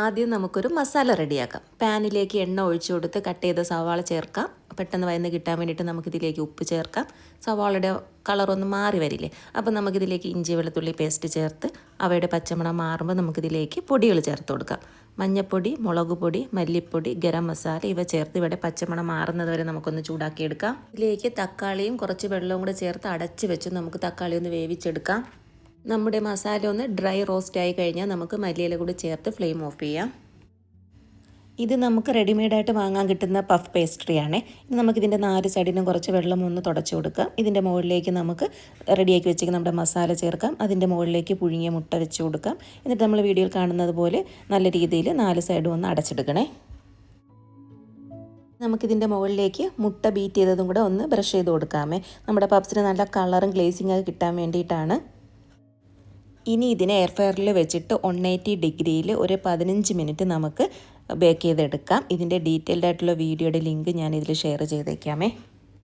ആദ്യം നമുക്കൊരു മസാല റെഡിയാക്കാം. പാനിലേക്ക് എണ്ണ ഒഴിച്ചു കൊടുത്ത് കട്ട് ചെയ്ത സവാള ചേർക്കാം. പെട്ടെന്ന് വയന്ന് കിട്ടാൻ വേണ്ടിയിട്ട് നമുക്കിതിലേക്ക് ഉപ്പ് ചേർക്കാം. സവാളയുടെ കളറൊന്ന് മാറി വരില്ലേ, അപ്പോൾ നമുക്കിതിലേക്ക് ഇഞ്ചി വെളുത്തുള്ളി പേസ്റ്റ് ചേർത്ത് അവയുടെ പച്ചമണം മാറുമ്പോൾ നമുക്കിതിലേക്ക് പൊടികൾ ചേർത്ത് കൊടുക്കാം. മഞ്ഞൾപ്പൊടി, മുളക് പൊടി, മല്ലിപ്പൊടി, ഗരം മസാല ഇവ ചേർത്ത് ഇവിടെ പച്ചമണം മാറുന്നത് വരെ നമുക്കൊന്ന് ചൂടാക്കിയെടുക്കാം. ഇതിലേക്ക് തക്കാളിയും കുറച്ച് വെള്ളവും കൂടെ ചേർത്ത് അടച്ച് വെച്ച് നമുക്ക് തക്കാളി ഒന്ന് വേവിച്ചെടുക്കാം. നമ്മുടെ മസാല ഒന്ന് ഡ്രൈ റോസ്റ്റ് ആയി കഴിഞ്ഞാൽ നമുക്ക് മല്ലിയില കൂടി ചേർത്ത് ഫ്ലെയിം ഓഫ് ചെയ്യാം. ഇത് നമുക്ക് റെഡിമെയ്ഡായിട്ട് വാങ്ങാൻ കിട്ടുന്ന പഫ് പേസ്ട്രിയാണേ. ഇനി നമുക്കിതിൻ്റെ 4 സൈഡിനും കുറച്ച് വെള്ളം ഒന്ന് തുടച്ച് കൊടുക്കാം. ഇതിൻ്റെ മുകളിലേക്ക് നമുക്ക് റെഡിയാക്കി വെച്ചിരിക്കുന്ന നമ്മുടെ മസാല ചേർക്കാം. അതിൻ്റെ മുകളിലേക്ക് പുഴുങ്ങിയ മുട്ട വെച്ച് കൊടുക്കാം. എന്നിട്ട് നമ്മൾ വീഡിയോയിൽ കാണുന്നത് പോലെ നല്ല രീതിയിൽ 4 സൈഡും ഒന്ന് അടച്ചെടുക്കണേ. നമുക്കിതിൻ്റെ മുകളിലേക്ക് മുട്ട ബീറ്റ് ചെയ്തതും കൂടെ ഒന്ന് ബ്രഷ് ചെയ്ത് കൊടുക്കാമേ. നമ്മുടെ പപ്സിന് നല്ല കളറും ഗ്ലേസിംഗ് ഒക്കെ കിട്ടാൻ വേണ്ടിയിട്ടാണ്. ഇനി ഇതിനെ എയർ ഫ്രയറിൽ വെച്ചിട്ട് 180 ഡിഗ്രിയിൽ ഒരു 15 മിനിറ്റ് നമുക്ക് ബേക്ക് ചെയ്തെടുക്കാം. ഇതിൻ്റെ ഡീറ്റെയിൽഡ് ആയിട്ടുള്ള വീഡിയോയുടെ ലിങ്ക് ഞാൻ ഇതിൽ ഷെയർ ചെയ്തേക്കാമേ.